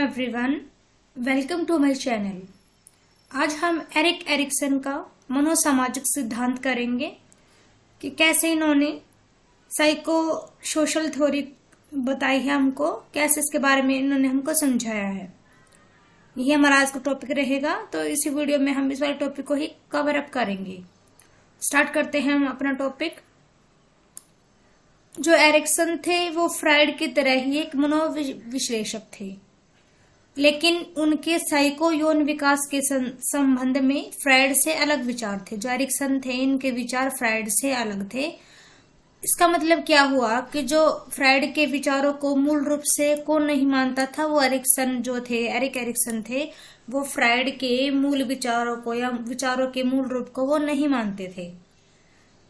Everyone, welcome to my channel. आज हम Erik Erikson का मनोसामाजिक सिद्धांत करेंगे कि कैसे इन्होंने साइको सोशल थ्योरी बताई है हमको, कैसे इसके बारे में इन्होंने हमको समझाया है। यही हमारा आज का टॉपिक रहेगा, तो इसी वीडियो में हम इस वाले टॉपिक को ही कवर अप करेंगे। स्टार्ट करते हैं हम अपना टॉपिक। जो एरिक्सन थे वो फ्राइड की तरह ही एक मनोविश्लेषक थे, लेकिन उनके साइको यौन विकास के संबंध में फ्राइड से अलग विचार थे। जो एरिक्सन थे इनके विचार फ्राइड से अलग थे। इसका मतलब क्या हुआ कि जो फ्राइड के विचारों को मूल रूप से कौन नहीं मानता था, वो एरिक्सन जो थे, एरिक एरिक्सन थे, वो फ्राइड के मूल विचारों को या विचारों के मूल रूप को वो नहीं मानते थे।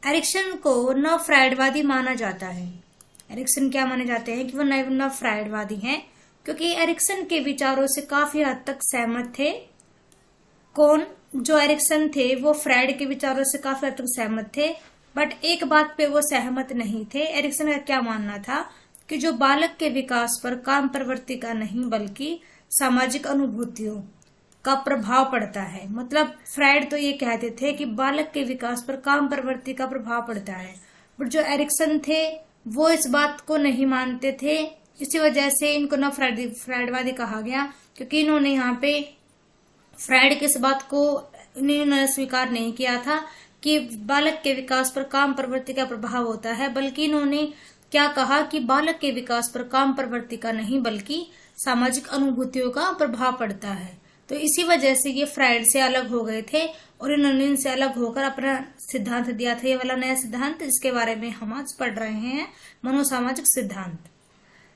एरिक्सन को नव फ्राइडवादी माना जाता है। एरिक्सन क्या माने जाते हैं कि वो नव फ्राइडवादी हैं, क्योंकि एरिक्सन के विचारों से काफी हद तक सहमत थे। कौन? जो एरिक्सन थे वो फ्राइड के विचारों से काफी हद तक सहमत थे, बट एक बात पे वो सहमत नहीं थे। एरिक्सन का क्या मानना था कि जो बालक के विकास पर काम प्रवृत्ति का नहीं बल्कि सामाजिक अनुभूतियों का प्रभाव पड़ता है। मतलब फ्राइड तो ये कहते थे कि बालक के विकास पर काम प्रवृत्ति का प्रभाव पड़ता है, बट जो एरिक्सन थे वो इस बात को नहीं मानते थे। इसी वजह से इनको न फ्राइडवादी कहा गया, क्योंकि इन्होंने यहाँ पे फ्राइड के इस बात को इन्होंने स्वीकार नहीं किया था कि बालक के विकास पर काम प्रवृत्ति का प्रभाव होता है, बल्कि इन्होंने क्या कहा कि बालक के विकास पर काम प्रवृत्ति का नहीं बल्कि सामाजिक अनुभूतियों का प्रभाव पड़ता है। तो इसी वजह से ये फ्राइड से अलग हो गए थे और इन्होंने इनसे अलग होकर अपना सिद्धांत दिया था। ये वाला नया सिद्धांत, इसके बारे में हम आज पढ़ रहे हैं, मनोसामाजिक सिद्धांत।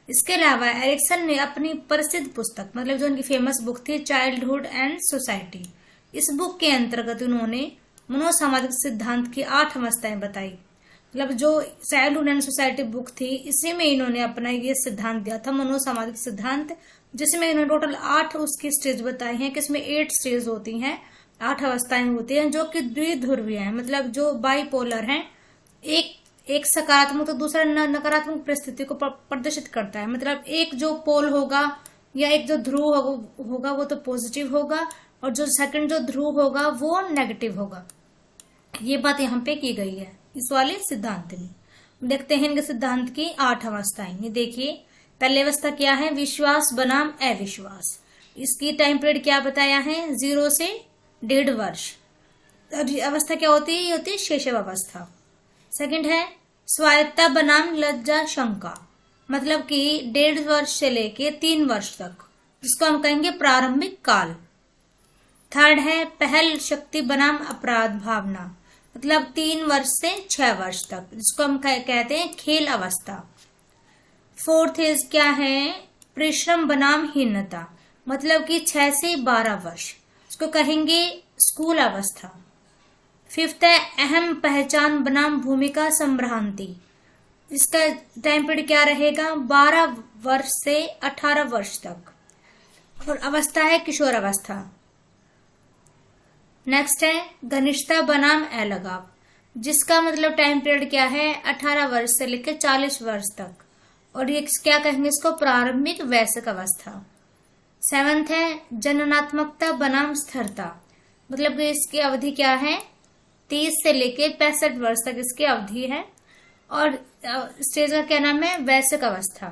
इसके अलावा एरिक्सन ने अपनी प्रसिद्ध पुस्तक, मतलब जो उनकी फेमस बुक थी, चाइल्डहुड एंड सोसाइटी, इस बुक के अंतर्गत उन्होंने मनोसामाजिक सिद्धांत की 8 अवस्थाएं बताई। मतलब जो चाइल्डहुड एंड सोसाइटी बुक थी, इसी में इन्होंने अपना ये सिद्धांत दिया था, मनोसामाजिक सिद्धांत, जिसमें इन्होंने टोटल 8 उसकी स्टेज बताई हैं, कि इसमें 8 स्टेज होती हैं, 8 अवस्थाएं होती हैं, जो कि द्विध्रुवीय हैं, मतलब जो बाइपोलर हैं। एक सकारात्मक तो दूसरा नकारात्मक परिस्थिति को प्रदर्शित करता है। मतलब एक जो पोल होगा या एक जो ध्रुव होगा वो तो पॉजिटिव होगा, और जो सेकंड जो ध्रुव होगा वो नेगेटिव होगा। ये बात यहाँ पे की गई है इस वाले सिद्धांत में। देखते हैं इनके सिद्धांत की 8 अवस्थाएं। ये देखिए, पहली अवस्था क्या है? विश्वास बनाम अविश्वास। इसकी टाइम पीरियड क्या बताया है? 0 से 1.5 वर्ष। अवस्था क्या होती है? ये होती है शैशव अवस्था। सेकंड है स्वायत्ता बनाम लज्जा शंका, मतलब कि 1.5 वर्ष से लेके 3 वर्ष तक, जिसको हम कहेंगे प्रारंभिक काल। थर्ड है पहल शक्ति बनाम अपराध भावना, मतलब 3 वर्ष से 6 वर्ष तक, जिसको हम कहते हैं खेल अवस्था। फोर्थ एज क्या है? परिश्रम बनाम हीनता, मतलब कि 6 से 12 वर्ष, इसको कहेंगे स्कूल अवस्था। फिफ्थ है अहम पहचान बनाम भूमिका संभ्रांति, इसका टाइम पीरियड क्या रहेगा? 12 वर्ष से 18 वर्ष तक। और अवस्था है किशोर अवस्था। नेक्स्ट है घनिष्ठता बनाम अलगाव, जिसका मतलब टाइम पीरियड क्या है? 18 वर्ष से लेकर 40 वर्ष तक। और ये क्या कहेंगे इसको? प्रारंभिक वयस्क अवस्था। 7th है जननात्मकता बनाम स्थिरता, मतलब कि इसकी अवधि क्या है? 30 से लेके 65 वर्ष तक इसकी अवधि है। और स्टेज का क्या नाम है? वयस्क अवस्था।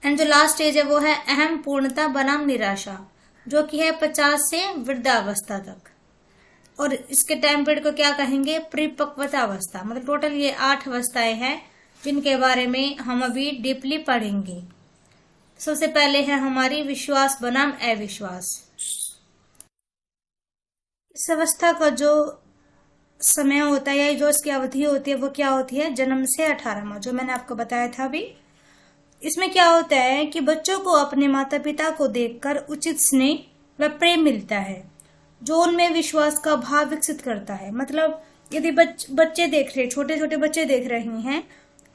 एंड जो लास्ट स्टेज है वो है अहम पूर्णता बनाम निराशा, जो कि है 50 से वृद्धावस्था तक। और इसके टाइम पीरियड को क्या कहेंगे? परिपक्वता अवस्था। मतलब टोटल ये 8 अवस्थाएं हैं जिनके बारे में हम अभी डीपली पढ़ेंगे। सबसे पहले है हमारी विश्वास बनाम अविश्वास। इस अवस्था का जो समय होता है या जो इसकी अवधि होती है वो क्या होती है? जन्म से 18 माह, जो मैंने आपको बताया था अभी। इसमें क्या होता है कि बच्चों को अपने माता पिता को देखकर उचित स्नेह व प्रेम मिलता है, जो उनमें विश्वास का भाव विकसित करता है। मतलब यदि बच्चे देख रहे, छोटे छोटे बच्चे देख रहे हैं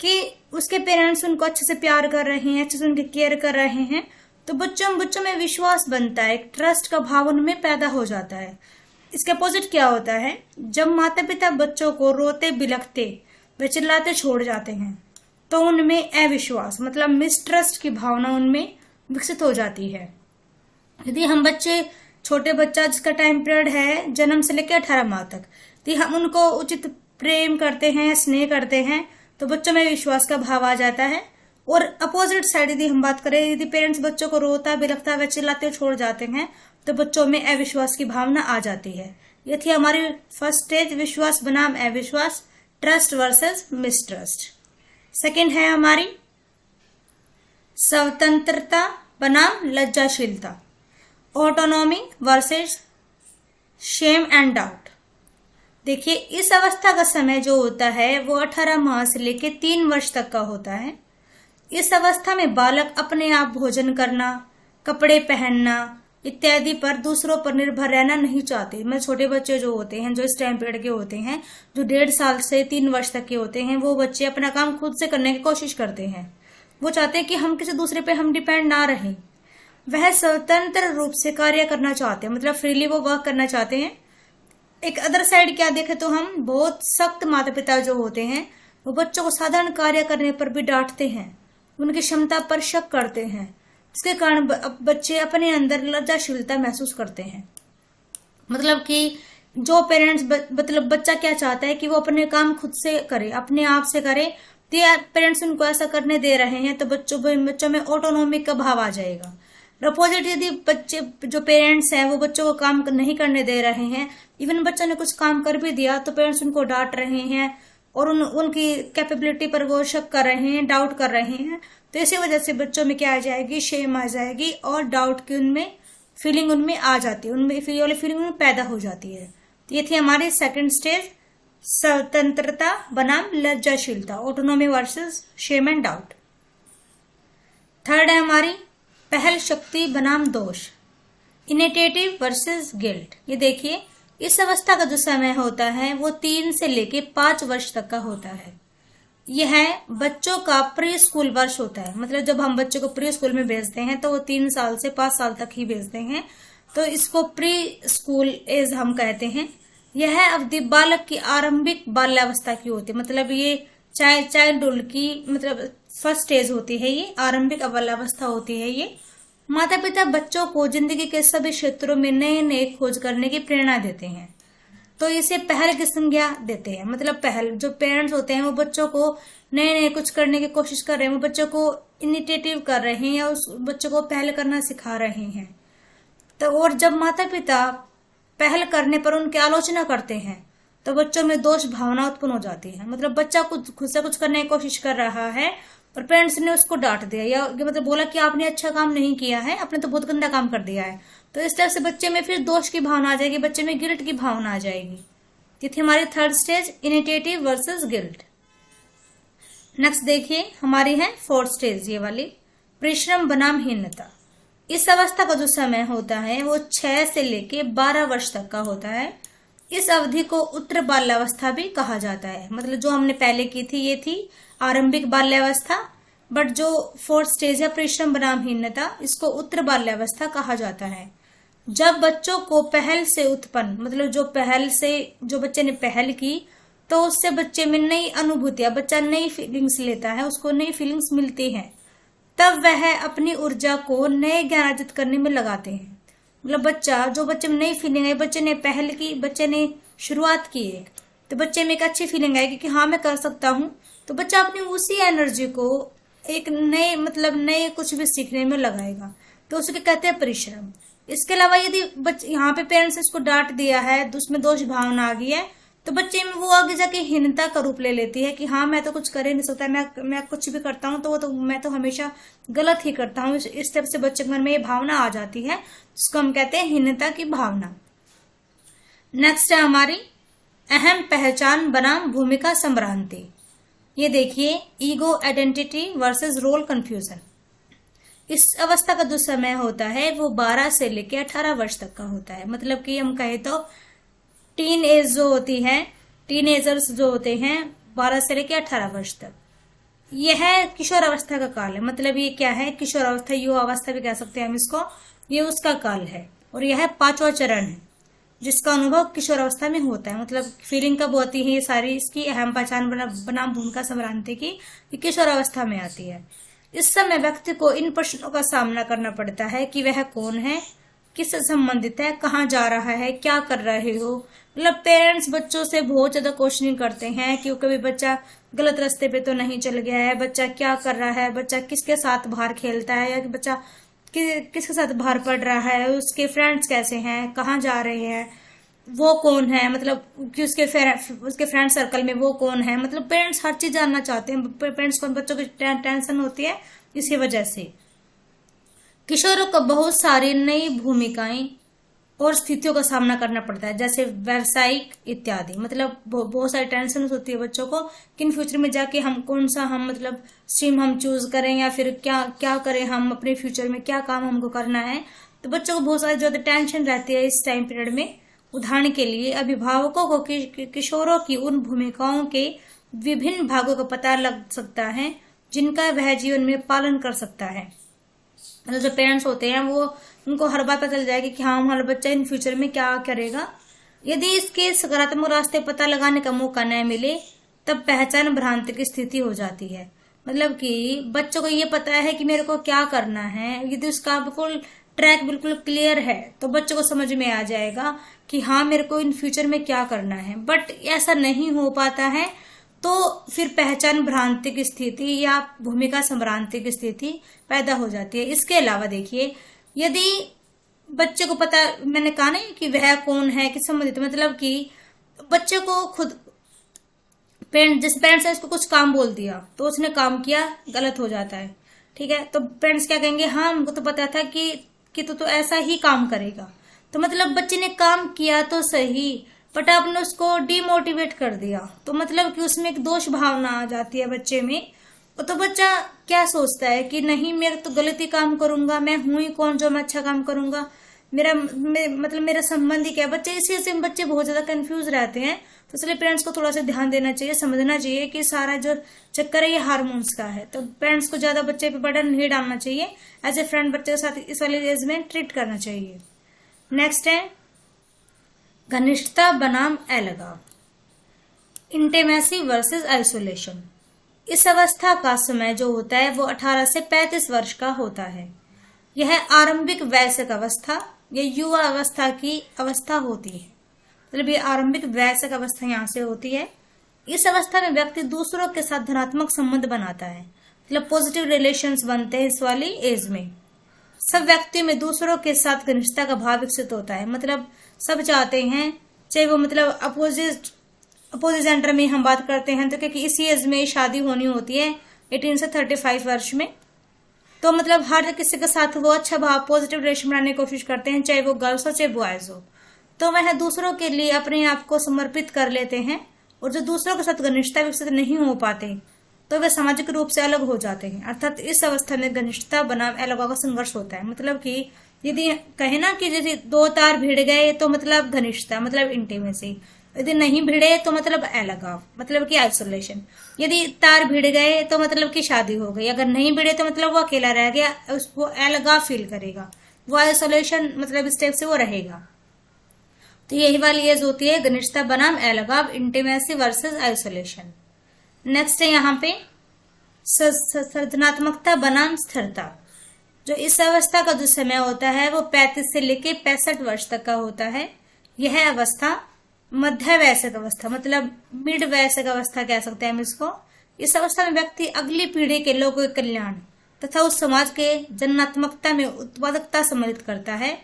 कि उसके पेरेंट्स उनको अच्छे से प्यार कर रहे हैं, अच्छे से उनकी केयर कर रहे हैं, तो बच्चों में विश्वास बनता है, एक ट्रस्ट का भाव उनमें पैदा हो जाता है। इसके अपोजिट क्या होता है? जब माता पिता बच्चों को रोते बिलखते व चिल्लाते छोड़ जाते हैं, तो उनमें अविश्वास, मतलब मिसट्रस्ट की भावना उनमें विकसित हो जाती है। यदि हम बच्चे, छोटे बच्चा जिसका टाइम पीरियड है जन्म से लेकर 18 माह तक, यदि हम उनको उचित प्रेम करते हैं, स्नेह करते हैं, तो बच्चों में विश्वास का भाव आ जाता है। और अपोजिट साइड यदि हम बात करें, यदि पेरेंट्स बच्चों को रोता बिलखता हुआ चिल्लाते छोड़ जाते हैं, तो बच्चों में अविश्वास की भावना आ जाती है। ये थी हमारी फर्स्ट स्टेज, विश्वास बनाम अविश्वास, ट्रस्ट वर्सेस मिसट्रस्ट। सेकंड है हमारी स्वतंत्रता बनाम लज्जाशीलता, autonomy versus shame and doubt. देखिए, इस अवस्था का समय जो होता है वो 18 माह से लेकर 3 वर्ष तक का होता है। इस अवस्था में बालक अपने आप भोजन करना, कपड़े पहनना इत्यादि पर दूसरों पर निर्भर रहना नहीं चाहते। मैं छोटे बच्चे जो होते हैं, जो इस टाइम पीरियड के होते हैं, जो 1.5 साल से 3 वर्ष तक के होते हैं, वो बच्चे अपना काम खुद से करने की कोशिश करते हैं। वो चाहते हैं कि हम किसी दूसरे पे हम डिपेंड ना रहें। वह स्वतंत्र रूप से कार्य करना चाहते हैं, मतलब फ्रीली वो वर्क करना चाहते हैं। एक अदर साइड क्या देखे तो हम बहुत सख्त माता पिता जो होते हैं, वो बच्चों को साधारण कार्य करने पर भी डांटते हैं, उनकी क्षमता पर शक करते हैं। इसके कारण बच्चे अपने अंदर लज्जाशीलता महसूस करते हैं। मतलब कि जो पेरेंट्स मतलब बच्चा क्या चाहता है कि वो अपने काम खुद से करे, अपने आप से करे, तो पेरेंट्स उनको ऐसा करने दे रहे हैं, तो बच्चों में ऑटोनॉमी का भाव आ जाएगा। अपोजिट यदि बच्चे जो पेरेंट्स हैं वो बच्चों को काम नहीं करने दे रहे हैं, इवन बच्चों ने कुछ काम कर भी दिया तो पेरेंट्स उनको डांट रहे हैं और उनकी कैपेबिलिटी पर वो शक कर रहे हैं, डाउट कर रहे हैं, तो इसी वजह से बच्चों में क्या आ जाएगी, शेम आ जाएगी और डाउट की उनमें फीलिंग उनमें आ जाती है, उनमें ये वाली फीलिंग उनमें पैदा हो जाती है। तो ये थी हमारी सेकंड स्टेज, स्वतंत्रता बनाम लज्जाशीलता, autonomy versus shame and doubt. Third है हमारी पहल शक्ति बनाम दोष, इनिशिएटिव वर्सेस गिल्ट। ये देखिए, इस अवस्था का जो समय होता है वो 3 से लेके 5 वर्ष तक का होता है। यह बच्चों का प्री स्कूल वर्ष होता है। मतलब जब हम बच्चों को प्री स्कूल में भेजते हैं तो वो 3 साल से 5 साल तक ही भेजते हैं, तो इसको प्री स्कूल एज हम कहते हैं। यह अवधि बालक की आरंभिक बाल्यावस्था की होती है। मतलब ये चाइल्डहुड की मतलब फर्स्ट स्टेज होती है, ये आरंभिक बाल्यावस्था होती है। ये माता पिता बच्चों को जिंदगी के सभी क्षेत्रों में नए नए खोज करने की प्रेरणा देते हैं, तो इसे पहल की संज्ञा देते हैं। मतलब पहल, जो पेरेंट्स होते हैं वो बच्चों को नए नए कुछ करने की कोशिश कर रहे हैं, वो बच्चों को इनिशिएटिव कर रहे हैं या उस बच्चों को पहल करना सिखा रहे हैं। तो और जब माता पिता पहल करने पर उनकी आलोचना करते हैं तो बच्चों में दोष भावना उत्पन्न हो जाती है। मतलब बच्चा खुद से कुछ करने की कोशिश कर रहा है और पेरेंट्स ने उसको डांट दिया या मतलब बोला कि आपने अच्छा काम नहीं किया है, आपने तो बहुत गंदा काम कर दिया है, तो इस तरह से बच्चे में फिर दोष की भावना आ जाएगी, बच्चे में गिल्ट की भावना आ जाएगी। ये थी हमारी third stage, initiative versus guilt. Next देखिए हमारी है फोर्थ स्टेज, ये वाली परिश्रम बनाम हीनता। इस अवस्था का जो समय होता है वो 6 से लेके 12 वर्ष तक का होता है। इस अवधि को उत्तर बाल्यावस्था भी कहा जाता है। मतलब जो हमने पहले की थी ये थी आरंभिक बाल्यावस्था, बट जो फोर्थ स्टेज है परिश्रम बनाम हीनता, इसको उत्तर बाल्यावस्था कहा जाता है। जब बच्चों को पहल से उत्पन्न, मतलब जो बच्चे ने पहल की तो उससे बच्चे में नई अनुभूतियां, बच्चा नई फीलिंग्स लेता है, उसको नई फीलिंग्स मिलती हैं, तब वह अपनी ऊर्जा को नए ज्ञान अर्जित करने में लगाते हैं। मतलब बच्चे में नई फीलिंग है, बच्चे ने पहल की, बच्चे ने शुरुआत की एक, तो बच्चे में एक अच्छी फीलिंग आएगी कि हाँ मैं कर सकता हूँ, तो बच्चा अपनी उसी एनर्जी को एक नए कुछ भी सीखने में लगाएगा, तो उसके कहते हैं परिश्रम। इसके अलावा यदि यहाँ पे पेरेंट्स इसको डांट दिया है, उसमें दोष भावना आ गई है, तो बच्चे में वो आगे जाके हीनता का रूप ले लेती है कि हाँ मैं तो कुछ कर ही नहीं सकता, मैं कुछ भी करता हूँ तो मैं तो हमेशा गलत ही करता हूँ। इस तरह से बच्चे के मन में ये भावना आ जाती है, जिसको हम कहते हैं हीनता की भावना। नेक्स्ट है हमारी अहम पहचान बनाम भूमिका संभ्रांति। ये देखिए ego identity versus role confusion. इस अवस्था का जो समय होता है वो 12 से लेकर 18 वर्ष तक का होता है। मतलब कि हम कहे तो टीन एज जो होती है, टीनेजर्स जो होते हैं 12 से लेकर 18 वर्ष तक, यह किशोर अवस्था का काल है। मतलब ये क्या है, किशोर अवस्था, युवा अवस्था भी कह सकते हैं हम इसको, ये उसका काल है और यह 5वां चरण है जिसका अनुभव किशोर अवस्था में होता है। मतलब फीलिंग कब होती है ये सारी, इसकी अहम पहचान बनाम भूमिका संभ्रांति की किशोर अवस्था में आती है। इस समय व्यक्ति को इन प्रश्नों का सामना करना पड़ता है कि वह कौन है, किससे संबंधित है, कहाँ जा रहा है, क्या कर रहे हो। मतलब पेरेंट्स बच्चों से बहुत ज्यादा क्वेश्चनिंग करते हैं कि कभी बच्चा गलत रास्ते पे तो नहीं चल गया है, बच्चा क्या कर रहा है, बच्चा किसके साथ बाहर खेलता है, या बच्चा किसके साथ बाहर पढ़ रहा है, उसके फ्रेंड्स कैसे हैं, कहाँ जा रहे हैं, वो कौन है, मतलब कि उसके फ्रेंड सर्कल में वो कौन है। मतलब पेरेंट्स हर चीज जानना चाहते हैं। पेरेंट्स को बच्चों की टेंशन होती है इसी वजह से। किशोरों को बहुत सारी नई भूमिकाएं और स्थितियों का सामना करना पड़ता है, जैसे व्यावसायिक इत्यादि। मतलब बहुत सारी टेंशन होती है बच्चों को कि इन फ्यूचर में जाके हम कौन सा मतलब स्ट्रीम हम चूज करें, या फिर क्या क्या करें, हम अपने फ्यूचर में क्या काम हमको करना है। तो बच्चों को बहुत सारी ज्यादा टेंशन रहती है इस टाइम पीरियड में। उदाहरण के लिए अभिभावकों को किशोरों की उन भूमिकाओं के विभिन्न भागों का पता लग सकता है जिनका वह जीवन में पालन कर सकता है। मतलब जो पेरेंट्स होते हैं वो उनको हर बात पता चल जाएगी कि हाँ हमारा बच्चा इन फ्यूचर में क्या करेगा। यदि इसके सकारात्मक रास्ते पता लगाने का मौका न मिले तब पहचान भ्रांति की स्थिति हो जाती है। मतलब कि बच्चों को ये पता है कि मेरे को क्या करना है, यदि उसका ट्रैक बिल्कुल क्लियर है तो बच्चों को समझ में आ जाएगा कि हाँ मेरे को इन फ्यूचर में क्या करना है। बट ऐसा नहीं हो पाता है तो फिर पहचान भ्रांति की स्थिति या भूमिका संभ्रांति की स्थिति पैदा हो जाती है। इसके अलावा देखिए, यदि बच्चे को पता, मैंने कहा नहीं कि वह कौन है, किस संबंधित, मतलब कि बच्चे को खुद जिस पेरेंट्स ने इसको कुछ काम बोल दिया तो उसने काम किया, गलत हो जाता है, ठीक है। तो पेरेंट्स क्या कहेंगे, हाँ हमको तो पता था कि तो ऐसा ही काम करेगा। तो मतलब बच्चे ने काम किया तो सही, बट आपने उसको डिमोटिवेट कर दिया, तो मतलब कि उसमें एक दोष भावना आ जाती है बच्चे में। तो बच्चा क्या सोचता है कि नहीं मैं तो गलत ही काम करूंगा, मैं हूं ही कौन जो मैं अच्छा काम करूंगा, मतलब मेरा संबंध ही क्या है। बच्चे इसी से बच्चे बहुत ज्यादा कंफ्यूज रहते हैं। तो इसलिए पेरेंट्स को थोड़ा सा ध्यान देना चाहिए, समझना चाहिए कि सारा जो चक्कर है ये हार्मोन्स का है। तो पेरेंट्स को ज्यादा बच्चे पे बर्डन नहीं डालना चाहिए, एज ए फ्रेंड बच्चे के साथ इस वाली एज में ट्रीट करना चाहिए। नेक्स्ट है घनिष्ठता बनाम अलगाव, इंटीमेसी वर्सेस आइसोलेशन। इस अवस्था का समय जो होता है वो 18 से 35 वर्ष का होता है। यह आरंभिक वयस्क अवस्था या युवा अवस्था की अवस्था होती है। मतलब ये आरंभिक वयस्क अवस्था यहाँ से होती है। इस अवस्था में व्यक्ति दूसरों के साथ धनात्मक संबंध बनाता है, मतलब पॉजिटिव रिलेशंस बनते हैं इस वाली एज में। सब व्यक्तियों में दूसरों के साथ घनिष्ठता का भाव विकसित होता है। मतलब सब चाहते हैं, चाहे वो मतलब अपोजिट जेंडर में हम बात करते हैं तो क्योंकि इसी एज में शादी होनी होती है 18 से 35 वर्ष में। तो मतलब हर किसी के साथ वो अच्छा भाव पॉजिटिव रिलेशन बनाने की कोशिश करते हैं, चाहे वो गर्ल्स हो चाहे बॉयज हो। तो वह दूसरों के लिए अपने आप को समर्पित कर लेते हैं, और जो दूसरों के साथ घनिष्ठता विकसित नहीं हो पाते तो वे सामाजिक रूप से अलग हो जाते हैं। अर्थात इस अवस्था में घनिष्ठता बनाम अलगाव का संघर्ष होता है। मतलब कि यदि कहे ना कि जैसे दो तार भिड़ गए तो मतलब घनिष्ठता, मतलब इंटीमेसी, यदि नहीं भिड़े तो मतलब अलगाव, मतलब कि आइसोलेशन। यदि तार भिड़ गए तो मतलब कि शादी हो गई, अगर नहीं भिड़े तो मतलब वो अकेला रह गया, उसको अलगाव फील करेगा, वो आइसोलेशन मतलब इस टाइप से वो रहेगा। तो यही वाली एज होती है घनिष्ठता बनाम अलगाव, इंटीमेसी वर्सेस आइसोलेशन। नेक्स्ट है यहाँ पे सृजनात्मकता बनाम स्थिरता। जो इस अवस्था का जो समय होता है वो 35 से लेके 65 वर्ष तक का होता है। यह अवस्था मध्य वयस्क अवस्था, मतलब मिड वयस्क अवस्था कह सकते हैं हम इसको। इस अवस्था में व्यक्ति अगली पीढ़ी के लोगों के कल्याण तथा उस समाज के जनात्मकता में उत्पादकता सम्मिलित करता है।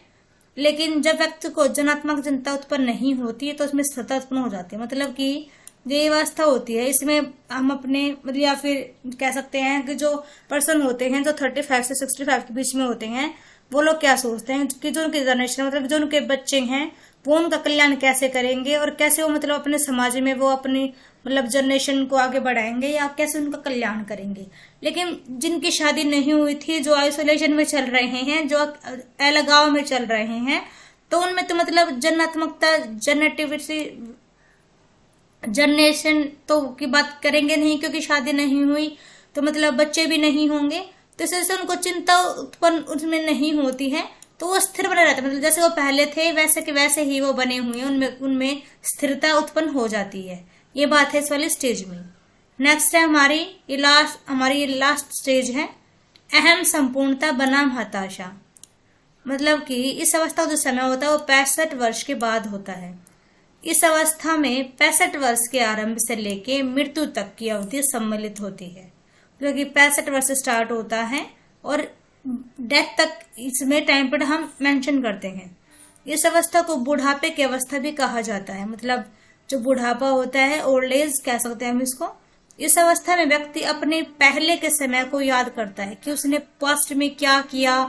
लेकिन जब व्यक्ति को जनात्मक जनता उत्पन्न नहीं होती तो उसमें स्थिरता उत्पन्न हो जाती है। मतलब कि ये अवस्था होती है, इसमें हम अपने मतलब या फिर कह सकते हैं कि जो पर्सन होते हैं जो 35 से 65 के बीच में होते हैं, वो लोग क्या सोचते हैं कि जो उनकी जनरेशन मतलब जो उनके बच्चे हैं वो उनका कल्याण कैसे करेंगे और कैसे वो मतलब अपने समाज में वो अपनी मतलब जनरेशन को आगे बढ़ाएंगे या कैसे उनका कल्याण करेंगे। लेकिन जिनकी शादी नहीं हुई थी, जो आइसोलेशन में चल रहे हैं, जो अलगाव में चल रहे हैं, तो उनमें तो मतलब जनात्मकता जनरेशन तो की बात करेंगे नहीं, क्योंकि शादी नहीं हुई तो मतलब बच्चे भी नहीं होंगे, तो इससे उनको चिंता उत्पन्न उसमें नहीं होती है, तो वो स्थिर बने रहते हैं। मतलब जैसे वो पहले थे वैसे के वैसे ही वो बने हुए हैं, उनमें स्थिरता उत्पन्न हो जाती है। ये बात है इस वाली स्टेज में। नेक्स्ट है हमारी लास्ट स्टेज है अहम संपूर्णता बनाम हताशा, मतलब कि इस अवस्था का जो समय होता है वो 65 वर्ष के बाद होता है। इस अवस्था में 65 वर्ष के आरंभ से लेके मृत्यु तक की अवधि सम्मिलित होती है, क्योंकि 65 वर्ष से स्टार्ट होता है और डेथ तक इसमें टाइम पीरियड हम मेंशन करते हैं। इस अवस्था को बुढ़ापे की अवस्था भी कहा जाता है, मतलब जो बुढ़ापा होता है, ओल्ड एज कह सकते हैं हम इसको। इस अवस्था में व्यक्ति अपने पहले के समय को याद करता है कि उसने पास्ट में क्या किया,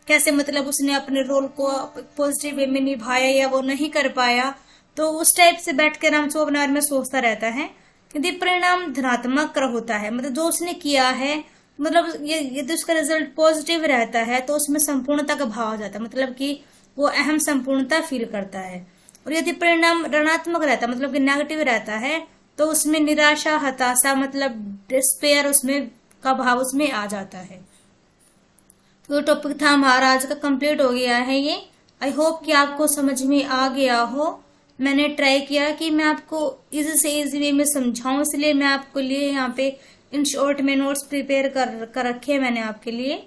कैसे मतलब उसने अपने रोल को पॉजिटिव वे में निभाया या वो नहीं कर पाया। तो उस टाइप से बैठ कर हम अपने बारे में सोचता रहता है। यदि परिणाम धनात्मक होता है, मतलब जो उसने किया है, मतलब यदि उसका रिजल्ट पॉजिटिव रहता है तो उसमें संपूर्णता का भाव आ जाता है, मतलब कि वो अहम संपूर्णता फील करता है। और यदि परिणाम ऋणात्मक रहता है, मतलब कि नेगेटिव रहता है, तो उसमें निराशा, हताशा, मतलब डिस्पेयर उसमें का भाव उसमें आ जाता है। तो टॉपिक था हमारा आज का, कंप्लीट हो गया है ये। आई होप कि आपको समझ में आ गया हो। मैंने ट्राई किया कि मैं आपको इजी से इजी वे में समझाऊं, इसलिए मैं आपको लिए यहाँ पे इन शॉर्ट में नोट्स प्रिपेयर कर रखे हैं मैंने आपके लिए।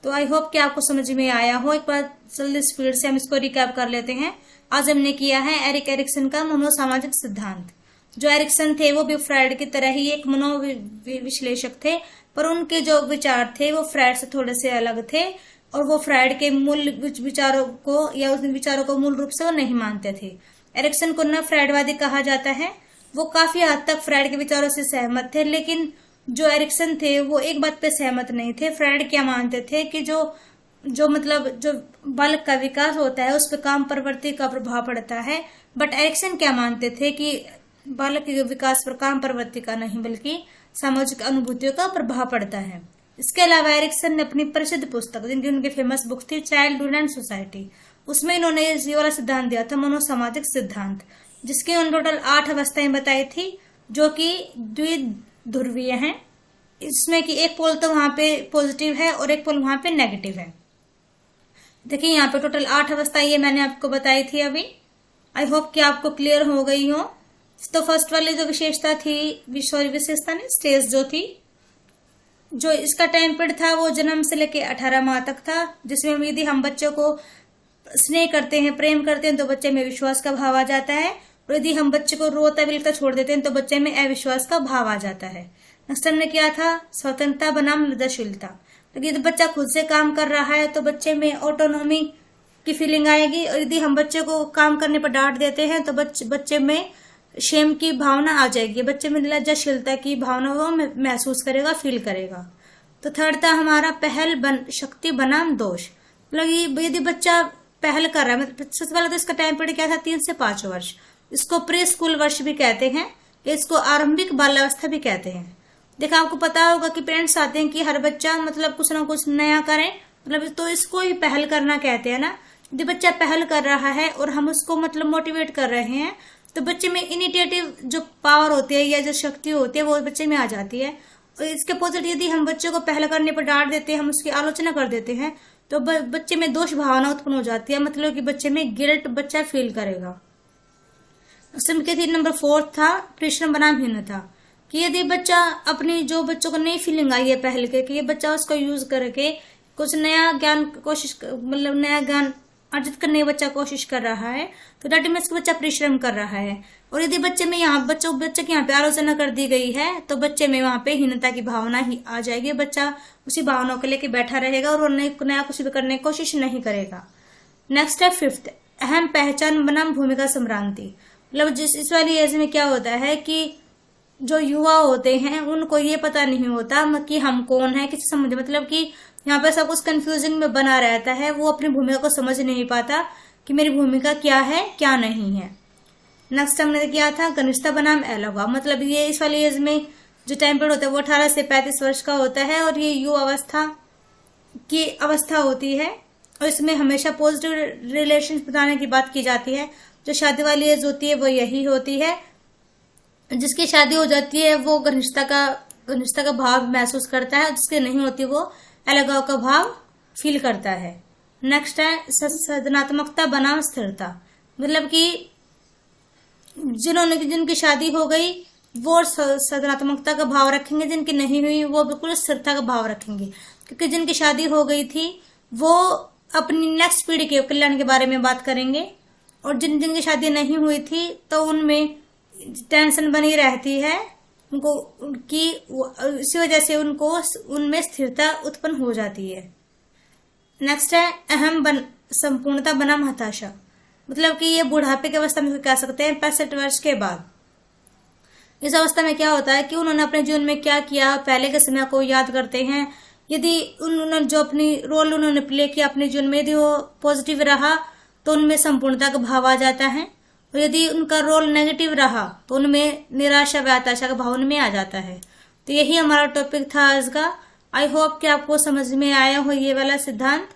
तो आई होप कि आपको समझ में आया हो। एक बार जल्दी स्पीड से हम इसको रिकैप कर लेते हैं। आज हमने किया है एरिक एरिक्सन का मनोसामाजिक सिद्धांत। जो एरिक्सन थे वो भी फ्राइड की तरह ही एक मनोविश्लेषक थे, पर उनके जो विचार थे वो फ्राइड से थोड़े से अलग थे और वो फ्राइड के मूल विचारों को या उन विचारों को मूल रूप से वो नहीं मानते थे। एरिक्सन को न फ्राइडवादी कहा जाता है। वो काफी हद तक फ्राइड के विचारों से सहमत थे, लेकिन जो एरिक्सन थे वो एक बात पे सहमत नहीं थे। फ्राइड क्या मानते थे कि जो मतलब जो बालक का विकास होता है उस पर काम प्रवृत्ति का प्रभाव पड़ता है, बट एरिक्सन क्या मानते थे कि बालक के विकास पर काम प्रवृत्ति का नहीं बल्कि सामाजिक अनुभूतियों का प्रभाव पड़ता है। इसके अलावा एरिक्सन ने अपनी प्रसिद्ध पुस्तक, जिनकी उनकी फेमस बुक थी चाइल्डहुड एंड सोसाइटी, उसमें इन्होंने ये वाला सिद्धांत दिया था मनोसामाजिक सिद्धांत, जिसकी उन्होंने टोटल 8 अवस्थाएं बताई थी जो कि द्विध्रुवीय हैं। इसमें कि एक पोल तो वहां पे पॉजिटिव है और एक पोल वहां पे नेगेटिव है। देखिए यहाँ पे टोटल 8 अवस्थाएं ये मैंने आपको बताई थी अभी। आई होप कि आपको क्लियर हो गई हो। तो फर्स्ट वाली जो विशेषता थी, विशेषता नहीं, स्टेज जो थी, जो इसका टाइम पीरियड था वो जन्म से लेके 18 माह तक था, जिसमें यदि हम बच्चों को स्नेह करते हैं, प्रेम करते हैं, तो बच्चे में विश्वास का भाव आ जाता है, और यदि हम बच्चे को रोता बिलखता छोड़ देते हैं तो बच्चे में अविश्वास का भाव आ जाता है। नेक्स्ट हमने क्या था, स्वतंत्रता बनाम निर्देशशीलता। तो यदि बच्चा खुद से काम कर रहा है तो बच्चे में ऑटोनॉमी की फीलिंग आएगी, और यदि हम बच्चे को काम करने पर डांट देते हैं तो बच्चे में शेम की भावना आ जाएगी, बच्चे में लज्जाशीलता की भावना वो महसूस करेगा, फील करेगा। तो थर्ड था हमारा पहल शक्ति बनाम दोष। मतलब यदि बच्चा पहल कर रहा है, मतलब सबसे पहले तो इसका टाइम पीरियड क्या था, 3 से 5 वर्ष। इसको प्री स्कूल वर्ष भी कहते हैं, इसको आरंभिक बाल्यावस्था भी कहते हैं। देखा, आपको पता होगा कि पेरेंट्स चाहते हैं कि हर बच्चा मतलब कुछ ना कुछ नया करे, मतलब तो इसको ही पहल करना कहते हैं ना। यदि बच्चा पहल कर रहा है और हम उसको मतलब मोटिवेट कर रहे हैं तो बच्चे में इनिशिएटिव जो पावर होती है या जो शक्ति होती है वो बच्चे में आ जाती है। और इसके अपोजिट यदि हम बच्चे को पहल करने पर डांट देते हैं, हम उसकी आलोचना कर देते हैं, तो बच्चे में दोष भावना उत्पन्न हो जाती है, मतलब कि बच्चे में गिल्ट बच्चा फील करेगा। नंबर 4 था परिश्रम बनाम हीनता, कि यदि बच्चा अपनी जो बच्चों को नई फीलिंग आई है पहल के, कि ये बच्चा उसको यूज करके कुछ नया ज्ञान मतलब नया ज्ञान अर्जित करने का बच्चा कोशिश कर रहा है, तो दैट मीन्स बच्चा परिश्रम कर रहा है। और यदि बच्चे में यहाँ बच्चे की यहाँ पे आलोचना कर दी गई है तो बच्चे में वहां पे हीनता की भावना ही आ जाएगी, बच्चा उसी भावनाओं को लेके बैठा रहेगा और वो नया कुछ भी करने की कोशिश नहीं करेगा। नेक्स्ट है 5th, अहम पहचान बनाम भूमिका संभ्रांति। मतलब इस वाली एज में क्या होता है कि जो युवा होते हैं उनको ये पता नहीं होता कि हम कौन है, किसी संबंध, मतलब कि यहाँ पे सब कुछ कंफ्यूजन में बना रहता है, वो अपनी भूमिका को समझ नहीं पाता कि मेरी भूमिका क्या है क्या नहीं है। नेक्स्ट हमने किया था घनिष्ठता बनाम अलगाव। मतलब ये इस वाली एज में जो टाइम पीरियड होता है वो 18 से 35 वर्ष का होता है और ये युवा अवस्था की अवस्था होती है, और इसमें हमेशा पॉजिटिव रिलेशन बताने की बात की जाती है। जो शादी वाली एज होती है वो यही होती है, जिसकी शादी हो जाती है वो घनिष्ठता का भाव महसूस करता है, जिसकी नहीं होती वो अलगाव का भाव फील करता है। नेक्स्ट है सृजनात्मकता बनाम स्थिरता। मतलब कि जिनकी शादी हो गई वो सृजनात्मकता का भाव रखेंगे, जिनकी नहीं हुई वो बिल्कुल स्थिरता का भाव रखेंगे। क्योंकि जिनकी शादी हो गई थी वो अपनी नेक्स्ट पीढ़ी के कल्याण के बारे में बात करेंगे, और जिनकी शादी नहीं हुई थी तो उनमें टेंशन बनी रहती है उनको कि इसी वजह से उनको उनमें स्थिरता उत्पन्न हो जाती है। नेक्स्ट है संपूर्णता बनाम हताशा, मतलब कि ये बुढ़ापे की अवस्था में कह सकते हैं 65 वर्ष के बाद। इस अवस्था में क्या होता है कि उन्होंने अपने जीवन में क्या किया पहले के समय को याद करते हैं। यदि उन्होंने जो अपनी रोल उन्होंने प्ले किया अपने जीवन में, यदि वो पॉजिटिव रहा तो उनमें संपूर्णता का भाव आ जाता है, और यदि उनका रोल नेगेटिव रहा तो उनमें निराशा व हताशा का भाव उनमें आ जाता है। तो यही हमारा टॉपिक था आज का। आई होप कि आपको समझ में आया हो ये वाला सिद्धांत।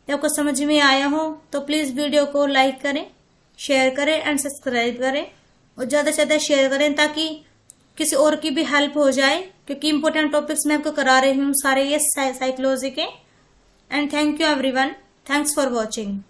जब आपको समझ में आया हो तो प्लीज वीडियो को लाइक करें, शेयर करें एंड सब्सक्राइब करें, और ज्यादा से ज्यादा शेयर करें ताकि किसी और की भी हेल्प हो जाए, क्योंकि इंपॉर्टेंट टॉपिक्स मैं आपको करा रही हूँ सारे ये साइकोलॉजी के। And thank you everyone, thanks for watching.